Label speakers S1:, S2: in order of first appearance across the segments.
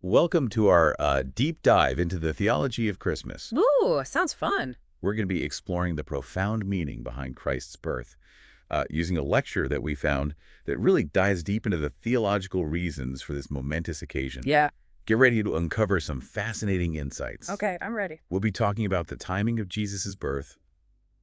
S1: Welcome to our deep dive into the theology of Christmas.
S2: Ooh, sounds fun.
S1: We're going to be exploring the profound meaning behind Christ's birth, using a lecture that we found that really dives deep into the theological reasons for this momentous occasion.
S2: Yeah.
S1: Get ready to uncover some fascinating insights.
S2: Okay, I'm ready.
S1: We'll be talking about the timing of Jesus' birth,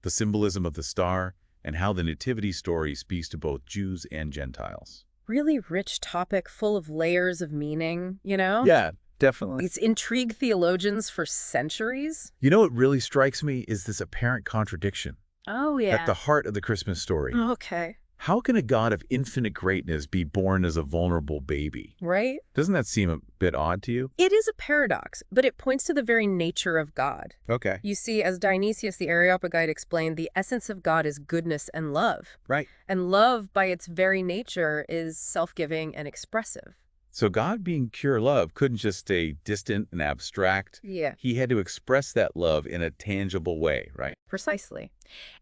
S1: the symbolism of the star, and how the nativity story speaks to both Jews and Gentiles.
S2: Really rich topic full of layers of meaning, you know?
S1: Yeah, definitely.
S2: It's intrigued theologians for centuries.
S1: You know what really strikes me is this apparent contradiction
S2: Oh,
S1: at the heart of the Christmas story.
S2: Okay.
S1: How can a God of infinite greatness be born as a vulnerable baby?
S2: Right?
S1: Doesn't that seem a bit odd to you?
S2: It is a paradox, but it points to the very nature of God.
S1: Okay.
S2: You see, as Dionysius the Areopagite explained, the essence of God is goodness and love.
S1: Right.
S2: And love, by its very nature, is self-giving and expressive.
S1: So God being pure love couldn't just stay distant and abstract.
S2: Yeah.
S1: He had to express that love in a tangible way, right?
S2: Precisely.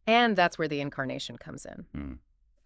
S2: And that's where the incarnation comes in.
S1: Hmm.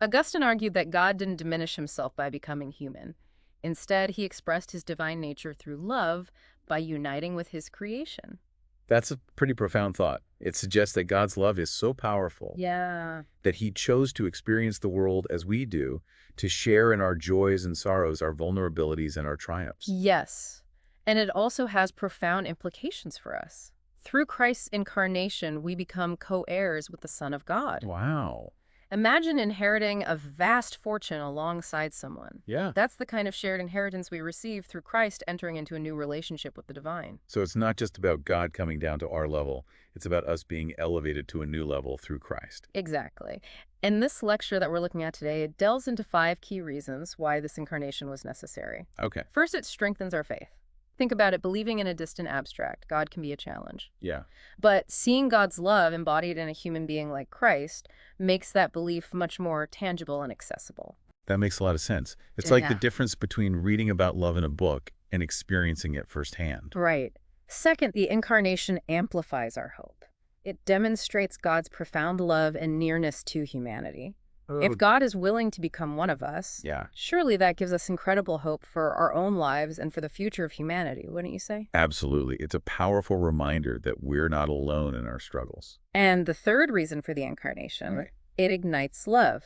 S2: Augustine argued that God didn't diminish himself by becoming human. Instead, he expressed his divine nature through love by uniting with his creation.
S1: That's a pretty profound thought. It suggests that God's love is so powerful
S2: Yeah.
S1: that he chose to experience the world as we do, to share in our joys and sorrows, our vulnerabilities and our triumphs.
S2: Yes. And it also has profound implications for us. Through Christ's incarnation, we become co-heirs with the Son of God.
S1: Wow.
S2: Imagine inheriting a vast fortune alongside someone.
S1: Yeah.
S2: That's the kind of shared inheritance we receive through Christ entering into a new relationship with the divine.
S1: So it's not just about God coming down to our level. It's about us being elevated to a new level through Christ.
S2: Exactly. In this lecture that we're looking at today, it delves into 5 key reasons why this incarnation was necessary.
S1: Okay.
S2: First, it strengthens our faith. Think about it, believing in a distant abstract, God can be a challenge.
S1: Yeah.
S2: But seeing God's love embodied in a human being like Christ makes that belief much more tangible and accessible.
S1: That makes a lot of sense. It's like the
S2: Yeah.
S1: difference between reading about love in a book and experiencing it firsthand.
S2: Right. Second, the incarnation amplifies our hope. It demonstrates God's profound love and nearness to humanity. If God is willing to become one of us,
S1: Yeah.
S2: surely that gives us incredible hope for our own lives and for the future of humanity, wouldn't you say?
S1: Absolutely. It's a powerful reminder that we're not alone in our struggles.
S2: And the third reason for the incarnation,
S1: Right.
S2: it ignites love.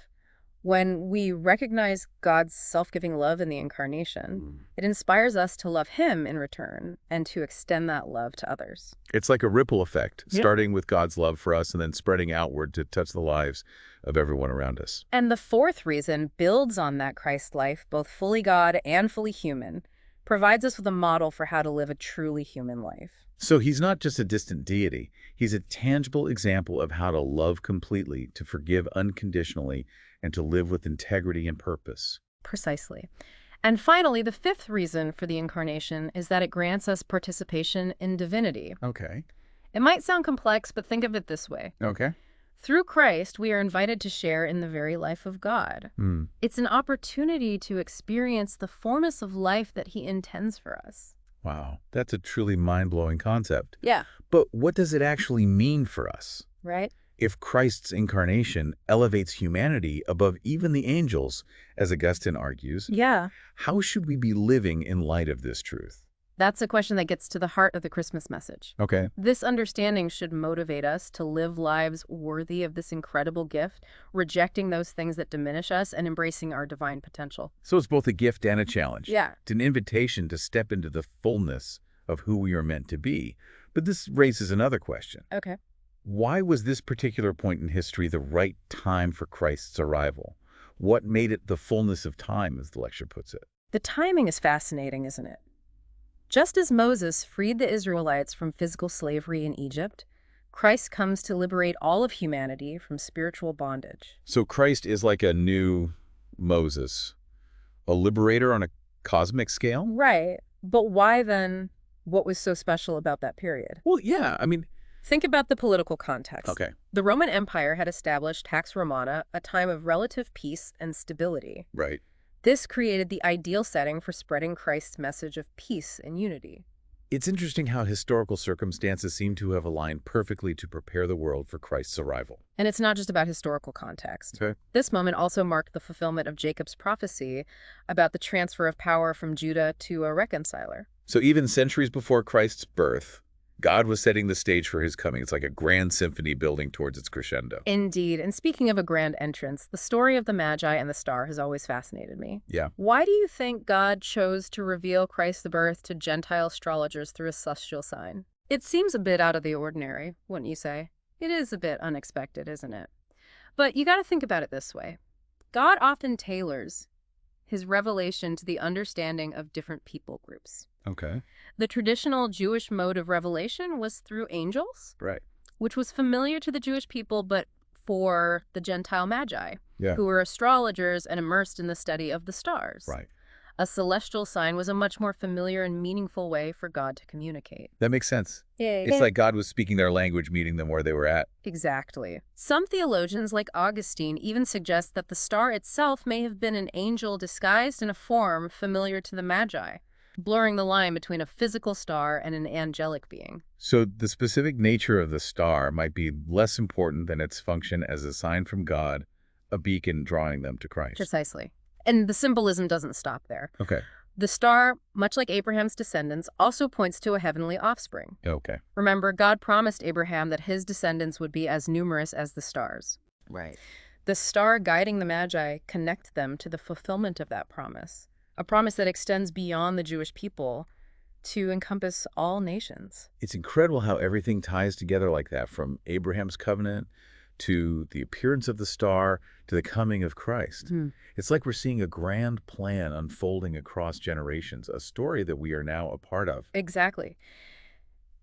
S2: When we recognize God's self-giving love in the incarnation, it inspires us to love him in return and to extend that love to others.
S1: It's like a ripple effect,
S2: Yeah.
S1: starting with God's love for us and then spreading outward to touch the lives of everyone around us.
S2: And the fourth reason builds on that Christ life, both fully God and fully human, provides us with a model for how to live a truly human life.
S1: So he's not just a distant deity. He's a tangible example of how to love completely, to forgive unconditionally, and to live with integrity and purpose.
S2: Precisely. And finally, the fifth reason for the incarnation is that it grants us participation in divinity.
S1: Okay.
S2: It might sound complex, but think of it this way.
S1: Okay.
S2: Through Christ, we are invited to share in the very life of God.
S1: Hmm.
S2: It's an opportunity to experience the fullness of life that he intends for us.
S1: Wow. That's a truly mind-blowing concept.
S2: Yeah.
S1: But what does it actually mean for us?
S2: Right?
S1: If Christ's incarnation elevates humanity above even the angels, as Augustine argues,
S2: Yeah.
S1: how should we be living in light of this truth?
S2: That's a question that gets to the heart of the Christmas message.
S1: Okay.
S2: This understanding should motivate us to live lives worthy of this incredible gift, rejecting those things that diminish us and embracing our divine potential.
S1: So it's both a gift and a challenge.
S2: Yeah.
S1: It's an invitation to step into the fullness of who we are meant to be. But this raises another question.
S2: Okay.
S1: Why was this particular point in history the right time for Christ's arrival? What made it the fullness of time, as the lecture puts it?
S2: The timing is fascinating, isn't it? Just as Moses freed the Israelites from physical slavery in Egypt, Christ comes to liberate all of humanity from spiritual bondage.
S1: So Christ is like a new Moses, a liberator on a cosmic scale?
S2: Right. But why then, what was so special about that period?
S1: Well, yeah, I mean,
S2: Think about the political context.
S1: okay.
S2: The Roman Empire had established Pax Romana, a time of relative peace and stability.
S1: Right.
S2: This created the ideal setting for spreading Christ's message of peace and unity.
S1: It's interesting how historical circumstances seem to have aligned perfectly to prepare the world for Christ's arrival.
S2: And it's not just about historical context.
S1: Okay.
S2: This moment also marked the fulfillment of Jacob's prophecy about the transfer of power from Judah to a reconciler.
S1: So even centuries before Christ's birth, God was setting the stage for his coming. It's like a grand symphony building towards its crescendo.
S2: Indeed, and speaking of a grand entrance, the story of the Magi and the star has always fascinated me.
S1: Yeah.
S2: Why do you think God chose to reveal Christ's birth to Gentile astrologers through a celestial sign? It seems a bit out of the ordinary, wouldn't you say? It is a bit unexpected, isn't it? But you got to think about it this way. God often tailors his revelation to the understanding of different people groups.
S1: Okay.
S2: The traditional Jewish mode of revelation was through angels,
S1: Right.
S2: which was familiar to the Jewish people, but for the Gentile Magi,
S1: Yeah.
S2: who were astrologers and immersed in the study of the stars.
S1: Right.
S2: A celestial sign was a much more familiar and meaningful way for God to communicate.
S1: That makes sense.
S2: Yay.
S1: It's like God was speaking their language, meeting them where they were at.
S2: Exactly. Some theologians, like Augustine, even suggest that the star itself may have been an angel disguised in a form familiar to the Magi, blurring the line between a physical star and an angelic being.
S1: So the specific nature of the star might be less important than its function as a sign from God, a beacon drawing them to Christ.
S2: Precisely. And the symbolism doesn't stop there.
S1: Okay.
S2: The star, much like Abraham's descendants, also points to a heavenly offspring.
S1: Okay.
S2: Remember, God promised Abraham that his descendants would be as numerous as the stars.
S1: Right.
S2: The star guiding the Magi connect them to the fulfillment of that promise, a promise that extends beyond the Jewish people to encompass all nations.
S1: It's incredible how everything ties together like that, from Abraham's covenant to the appearance of the star to the coming of Christ. It's like we're seeing a grand plan unfolding across generations, a story that we are now a part of.
S2: Exactly.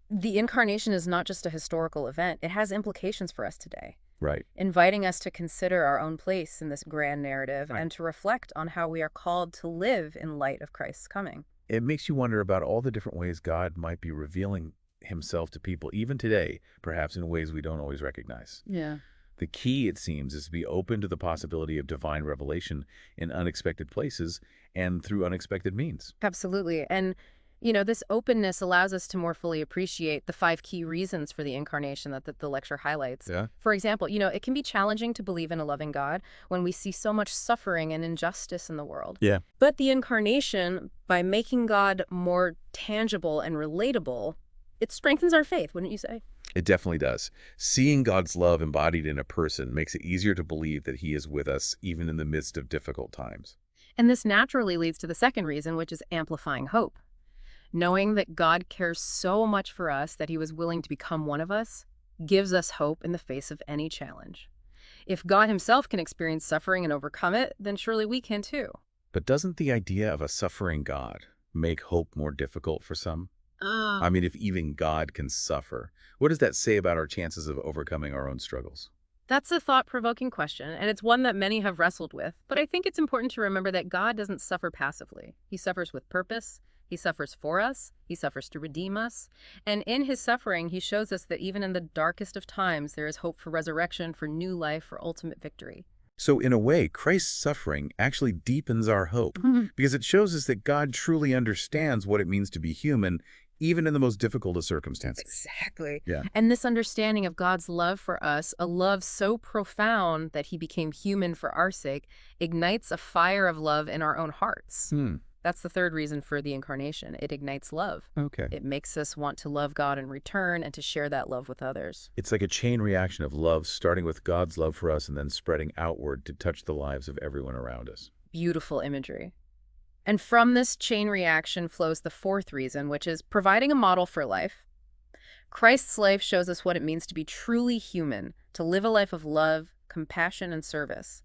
S2: The incarnation is not just a historical event. It has implications for us today,
S1: Right.
S2: inviting us to consider our own place in this grand narrative
S1: Right.
S2: and to reflect on how we are called to live in light of Christ's coming.
S1: It makes you wonder about all the different ways God might be revealing himself to people, even today, perhaps in ways we don't always recognize.
S2: Yeah.
S1: The key, it seems, is to be open to the possibility of divine revelation in unexpected places and through unexpected means.
S2: Absolutely. And, this openness allows us to more fully appreciate the 5 key reasons for the incarnation that the lecture highlights.
S1: Yeah.
S2: For example, it can be challenging to believe in a loving God when we see so much suffering and injustice in the world.
S1: Yeah.
S2: But the incarnation, by making God more tangible and relatable, it strengthens our faith, wouldn't you say?
S1: It definitely does. Seeing God's love embodied in a person makes it easier to believe that he is with us even in the midst of difficult times.
S2: And this naturally leads to the second reason, which is amplifying hope. Knowing that God cares so much for us that he was willing to become one of us gives us hope in the face of any challenge. If God himself can experience suffering and overcome it, then surely we can too.
S1: But doesn't the idea of a suffering God make hope more difficult for some? I mean, if even God can suffer, what does that say about our chances of overcoming our own struggles?
S2: That's a thought-provoking question, and it's one that many have wrestled with. But I think it's important to remember that God doesn't suffer passively. He suffers with purpose. He suffers for us. He suffers to redeem us. And in his suffering, he shows us that even in the darkest of times, there is hope for resurrection, for new life, for ultimate victory.
S1: So in a way, Christ's suffering actually deepens our hope because it shows us that God truly understands what it means to be human, even in the most difficult of circumstances.
S2: Exactly.
S1: Yeah.
S2: And this understanding of God's love for us, a love so profound that he became human for our sake, ignites a fire of love in our own hearts. That's the third reason for the incarnation. It ignites love.
S1: Okay.
S2: It makes us want to love God in return and to share that love with others.
S1: It's like a chain reaction of love, starting with God's love for us and then spreading outward to touch the lives of everyone around us.
S2: Beautiful imagery. And from this chain reaction flows the fourth reason, which is providing a model for life. Christ's life shows us what it means to be truly human, to live a life of love, compassion, and service.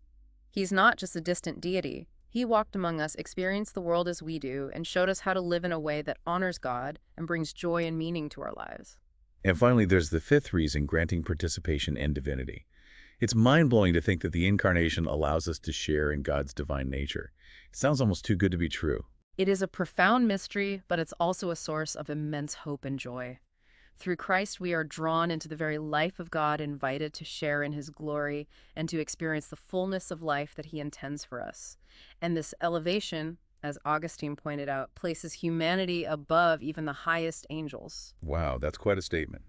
S2: He's not just a distant deity. He walked among us, experienced the world as we do, and showed us how to live in a way that honors God and brings joy and meaning to our lives.
S1: And finally, there's the fifth reason, granting participation in divinity. It's mind-blowing to think that the incarnation allows us to share in God's divine nature. It sounds almost too good to be true.
S2: It is a profound mystery, but it's also a source of immense hope and joy. Through Christ, we are drawn into the very life of God, invited to share in his glory and to experience the fullness of life that he intends for us. And this elevation, as Augustine pointed out, places humanity above even the highest angels.
S1: Wow, that's quite a statement.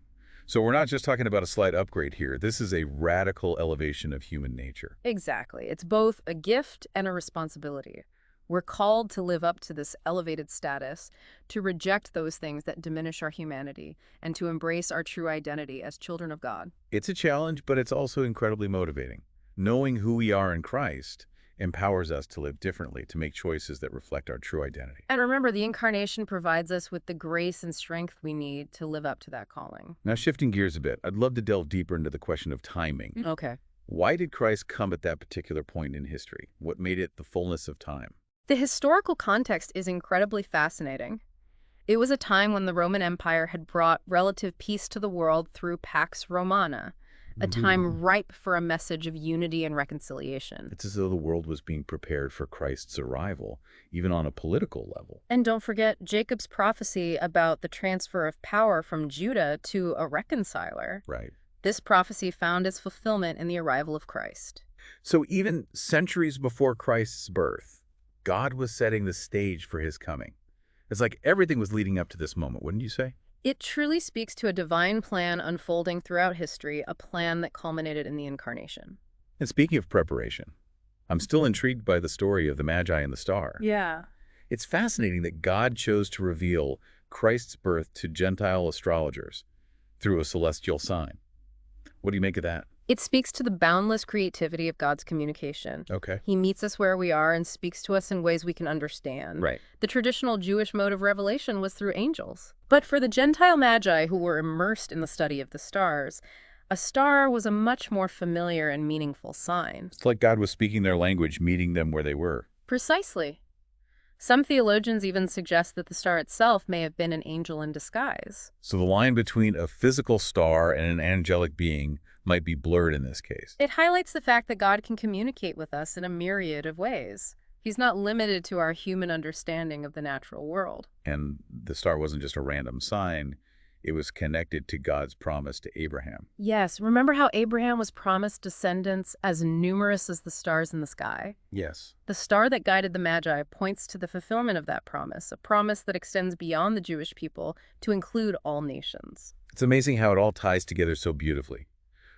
S1: So we're not just talking about a slight upgrade here. This is a radical elevation of human nature.
S2: Exactly. It's both a gift and a responsibility. We're called to live up to this elevated status, to reject those things that diminish our humanity, and to embrace our true identity as children of God.
S1: It's a challenge, but it's also incredibly motivating. Knowing who we are in Christ empowers us to live differently, to make choices that reflect our true identity.
S2: And remember, the incarnation provides us with the grace and strength we need to live up to that calling.
S1: Now, shifting gears a bit, I'd love to delve deeper into the question of timing.
S2: Okay.
S1: Why did Christ come at that particular point in history? What made it the fullness of time?
S2: The historical context is incredibly fascinating. It was a time when the Roman Empire had brought relative peace to the world through Pax Romana, a time ripe for a message of unity and reconciliation.
S1: It's as though the world was being prepared for Christ's arrival, even on a political level.
S2: And don't forget Jacob's prophecy about the transfer of power from Judah to a reconciler.
S1: Right.
S2: This prophecy found its fulfillment in the arrival of Christ.
S1: So even centuries before Christ's birth, God was setting the stage for his coming. It's like everything was leading up to this moment, wouldn't you say?
S2: It truly speaks to a divine plan unfolding throughout history, a plan that culminated in the incarnation.
S1: And speaking of preparation, I'm still intrigued by the story of the Magi and the star.
S2: Yeah.
S1: It's fascinating that God chose to reveal Christ's birth to Gentile astrologers through a celestial sign. What do you make of that?
S2: It speaks to the boundless creativity of God's communication.
S1: Okay.
S2: He meets us where we are and speaks to us in ways we can understand.
S1: Right.
S2: The traditional Jewish mode of revelation was through angels. But for the Gentile Magi who were immersed in the study of the stars, a star was a much more familiar and meaningful sign.
S1: It's like God was speaking their language, meeting them where they were.
S2: Precisely. Some theologians even suggest that the star itself may have been an angel in disguise.
S1: So the line between a physical star and an angelic being might be blurred in this case.
S2: It highlights the fact that God can communicate with us in a myriad of ways. He's not limited to our human understanding of the natural world.
S1: And the star wasn't just a random sign. It was connected to God's promise to Abraham.
S2: Yes, remember how Abraham was promised descendants as numerous as the stars in the sky?
S1: Yes.
S2: The star that guided the Magi points to the fulfillment of that promise, a promise that extends beyond the Jewish people to include all nations.
S1: It's amazing how it all ties together so beautifully.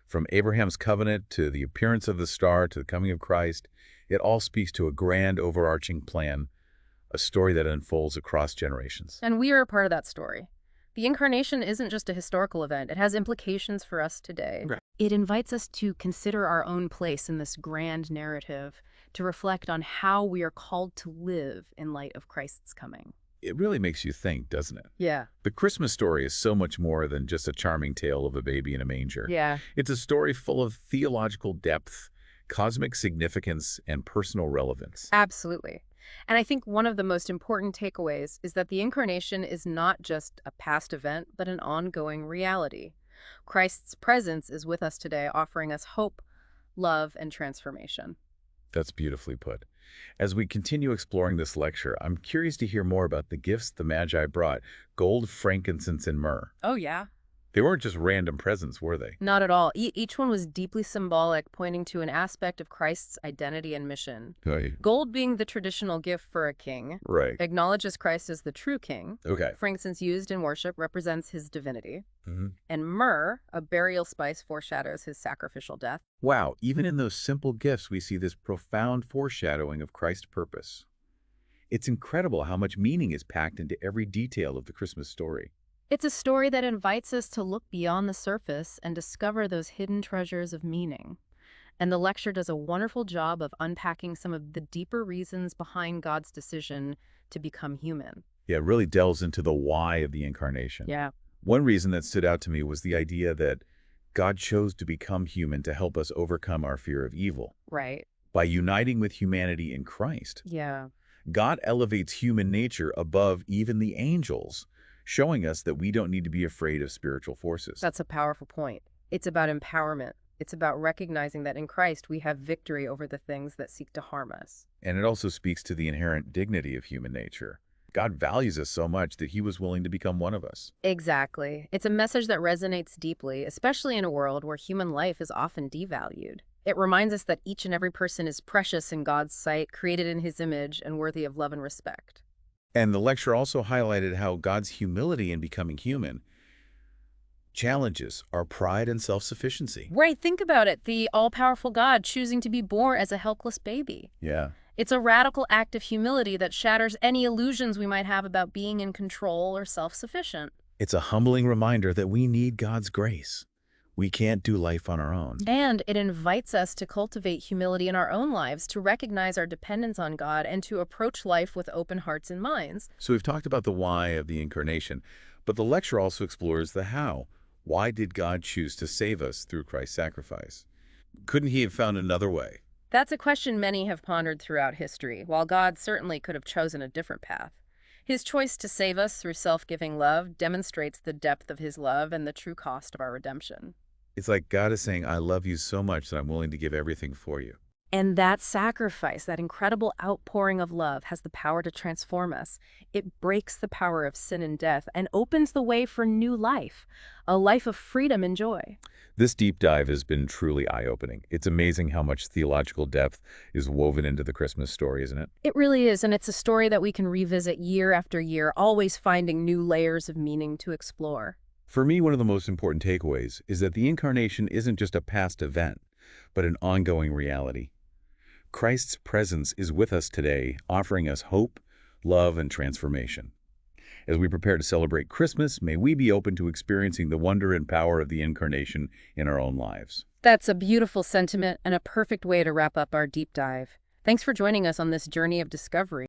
S1: From Abraham's covenant to the appearance of the star to the coming of Christ, it all speaks to a grand overarching plan, a story that unfolds across generations.
S2: And we are a part of that story. The incarnation isn't just a historical event. It has implications for us today.
S1: Right.
S2: It invites us to consider our own place in this grand narrative, to reflect on how we are called to live in light of Christ's coming.
S1: It really makes you think, doesn't it?
S2: Yeah.
S1: The Christmas story is so much more than just a charming tale of a baby in a manger.
S2: Yeah.
S1: It's a story full of theological depth, cosmic significance, and personal relevance.
S2: Absolutely. And I think one of the most important takeaways is that the incarnation is not just a past event, but an ongoing reality. Christ's presence is with us today, offering us hope, love, and transformation.
S1: That's beautifully put. As we continue exploring this lecture, I'm curious to hear more about the gifts the Magi brought: gold, frankincense, and myrrh.
S2: Oh, yeah.
S1: They weren't just random presents, were they?
S2: Not at all. Each one was deeply symbolic, pointing to an aspect of Christ's identity and mission.
S1: Right.
S2: Gold being the traditional gift for a king,
S1: Right.
S2: acknowledges Christ as the true king.
S1: Okay.
S2: Frankincense used in worship represents his divinity.
S1: Mhm.
S2: And myrrh, a burial spice, foreshadows his sacrificial death.
S1: Wow, even in those simple gifts, we see this profound foreshadowing of Christ's purpose. It's incredible how much meaning is packed into every detail of the Christmas story.
S2: It's a story that invites us to look beyond the surface and discover those hidden treasures of meaning. And the lecture does a wonderful job of unpacking some of the deeper reasons behind God's decision to become human.
S1: Yeah, it really delves into the why of the incarnation.
S2: Yeah.
S1: One reason that stood out to me was the idea that God chose to become human to help us overcome our fear of evil.
S2: Right.
S1: By uniting with humanity in Christ,
S2: Yeah.
S1: God elevates human nature above even the angels, showing us that we don't need to be afraid of spiritual forces.
S2: That's a powerful point. It's about empowerment. It's about recognizing that in Christ we have victory over the things that seek to harm us.
S1: And it also speaks to the inherent dignity of human nature. God values us so much that he was willing to become one of us.
S2: Exactly. It's a message that resonates deeply, especially in a world where human life is often devalued. It reminds us that each and every person is precious in God's sight, created in his image, and worthy of love and respect.
S1: And the lecture also highlighted how God's humility in becoming human challenges our pride and self-sufficiency.
S2: Right, think about it. The all-powerful God choosing to be born as a helpless baby.
S1: Yeah.
S2: It's a radical act of humility that shatters any illusions we might have about being in control or self-sufficient.
S1: It's a humbling reminder that we need God's grace. We can't do life on our own.
S2: And it invites us to cultivate humility in our own lives, to recognize our dependence on God, and to approach life with open hearts and minds.
S1: So we've talked about the why of the incarnation, but the lecture also explores the how. Why did God choose to save us through Christ's sacrifice? Couldn't he have found another way?
S2: That's a question many have pondered throughout history, while God certainly could have chosen a different path. His choice to save us through self-giving love demonstrates the depth of his love and the true cost of our redemption.
S1: It's like God is saying, I love you so much that I'm willing to give everything for you.
S2: And that sacrifice, that incredible outpouring of love, has the power to transform us. It breaks the power of sin and death and opens the way for new life, a life of freedom and joy.
S1: This deep dive has been truly eye-opening. It's amazing how much theological depth is woven into the Christmas story, isn't it?
S2: It really is, and it's a story that we can revisit year after year, always finding new layers of meaning to explore.
S1: For me, one of the most important takeaways is that the incarnation isn't just a past event, but an ongoing reality. Christ's presence is with us today, offering us hope, love, and transformation. As we prepare to celebrate Christmas, may we be open to experiencing the wonder and power of the incarnation in our own lives.
S2: That's a beautiful sentiment and a perfect way to wrap up our deep dive. Thanks for joining us on this journey of discovery.